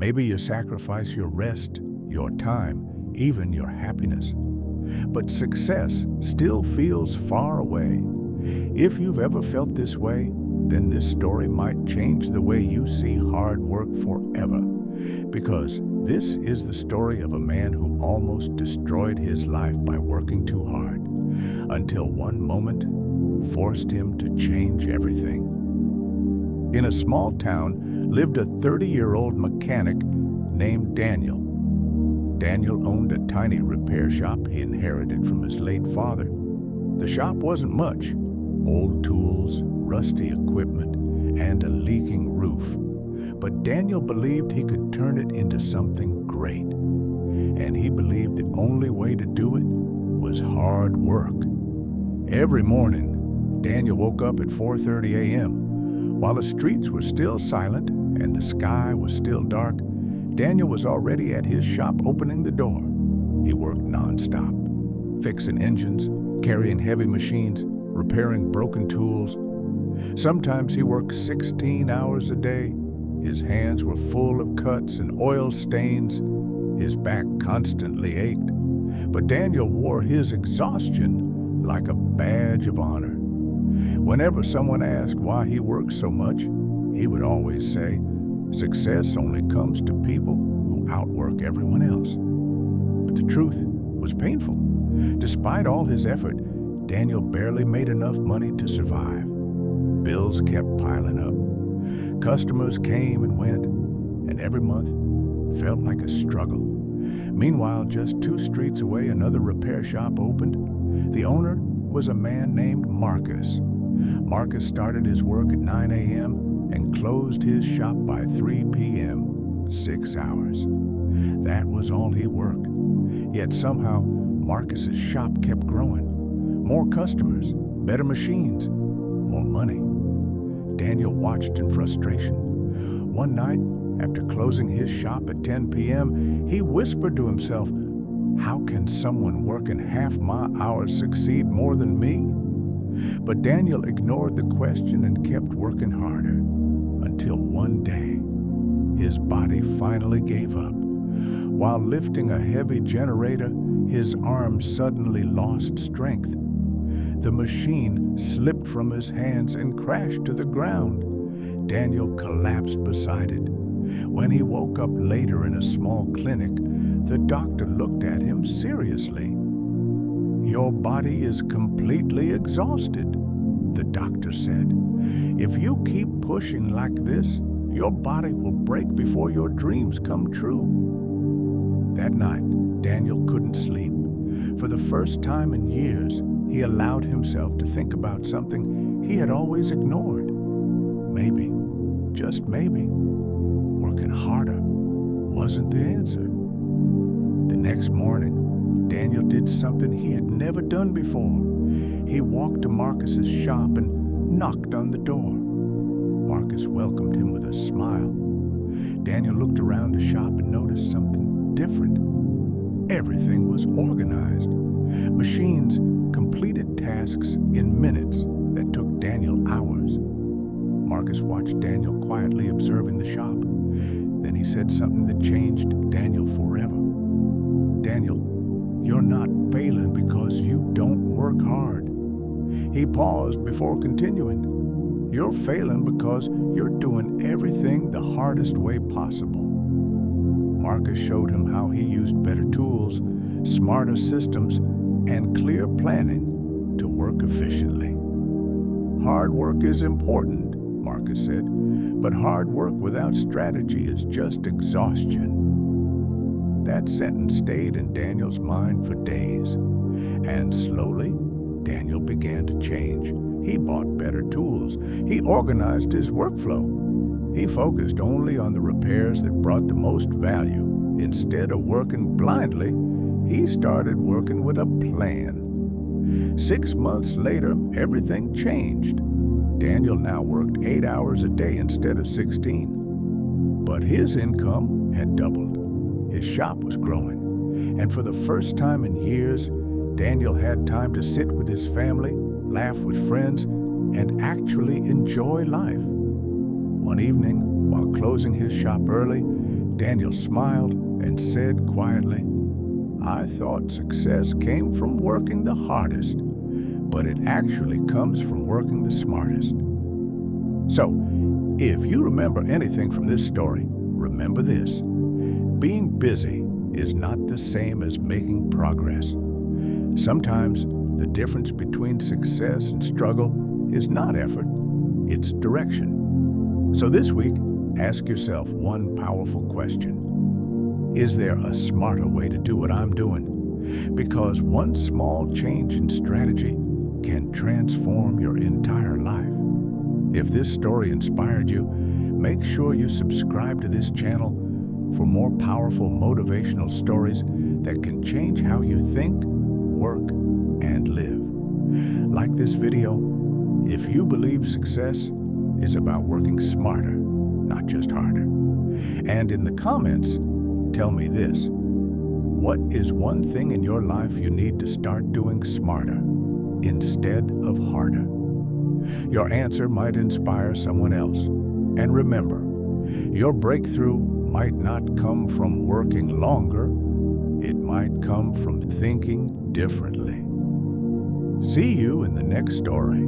Maybe you sacrifice your rest, your time, even your happiness. But success still feels far away. If you've ever felt this way, then this story might change the way you see hard work forever. Because this is the story of a man who almost destroyed his life by working too hard, until one moment forced him to change everything. In a small town lived a 30-year-old mechanic named Daniel. Daniel owned a tiny repair shop he inherited from his late father. The shop wasn't much: old tools, rusty equipment, and a leaking roof. But Daniel believed he could turn it into something great. And he believed the only way to do it was hard work. Every morning, Daniel woke up at 4:30 a.m. While the streets were still silent and the sky was still dark, Daniel was already at his shop opening the door. He worked nonstop, fixing engines, carrying heavy machines, repairing broken tools. Sometimes he worked 16 hours a day. His hands were full of cuts and oil stains. His back constantly ached. But Daniel wore his exhaustion like a badge of honor. Whenever someone asked why he worked so much, he would always say, "Success only comes to people who outwork everyone else." But the truth was painful. Despite all his effort, Daniel barely made enough money to survive. Bills kept piling up. Customers came and went, and every month felt like a struggle. Meanwhile, just 2 streets away, another repair shop opened. The owner was a man named Marcus. Marcus started his work at 9 a.m. and closed his shop by 3 p.m., 6 hours. That was all he worked. Yet somehow, Marcus's shop kept growing. More customers, better machines, more money. Daniel watched in frustration. One night, after closing his shop at 10 p.m., he whispered to himself, "How can someone working half my hours succeed more than me?" But Daniel ignored the question and kept working harder, until one day, his body finally gave up. While lifting a heavy generator, his arms suddenly lost strength. The machine slipped from his hands and crashed to the ground. Daniel collapsed beside it. When he woke up later in a small clinic, the doctor looked at him seriously. "Your body is completely exhausted," the doctor said. "If you keep pushing like this, your body will break before your dreams come true." That night, Daniel couldn't sleep. For the first time in years, he allowed himself to think about something he had always ignored. Maybe, just maybe, working harder wasn't the answer. The next morning, Daniel did something he had never done before. He walked to Marcus's shop and knocked on the door. Marcus welcomed him with a smile. Daniel looked around the shop and noticed something different. Everything was organized. Machines completed tasks in minutes that took Daniel hours. Marcus watched Daniel quietly observing the shop. Then he said something that changed Daniel forever. "Daniel, you're not failing because you don't work hard." He paused before continuing. "You're failing because you're doing everything the hardest way possible." Marcus showed him how he used better tools, smarter systems, and clear planning to work efficiently. "Hard work is important," Marcus said, "but hard work without strategy is just exhaustion." That sentence stayed in Daniel's mind for days. And slowly, Daniel began to change. He bought better tools. He organized his workflow. He focused only on the repairs that brought the most value. Instead of working blindly, he started working with a plan. 6 months later, everything changed. Daniel now worked 8 hours a day instead of 16. But his income had doubled. His shop was growing. And for the first time in years, Daniel had time to sit with his family, laugh with friends, and actually enjoy life. One evening, while closing his shop early, Daniel smiled and said quietly, "I thought success came from working the hardest, but it actually comes from working the smartest." So, if you remember anything from this story, remember this: being busy is not the same as making progress. Sometimes the difference between success and struggle is not effort, it's direction. So this week, ask yourself one powerful question: is there a smarter way to do what I'm doing? Because one small change in strategy can transform your entire life. If this story inspired you, make sure you subscribe to this channel for more powerful motivational stories that can change how you think, work, and live. Like this video if you believe success is about working smarter, not just harder. And in the comments, tell me this: what is one thing in your life you need to start doing smarter instead of harder? Your answer might inspire someone else. And remember, your breakthrough might not come from working longer, it might come from thinking differently. See you in the next story.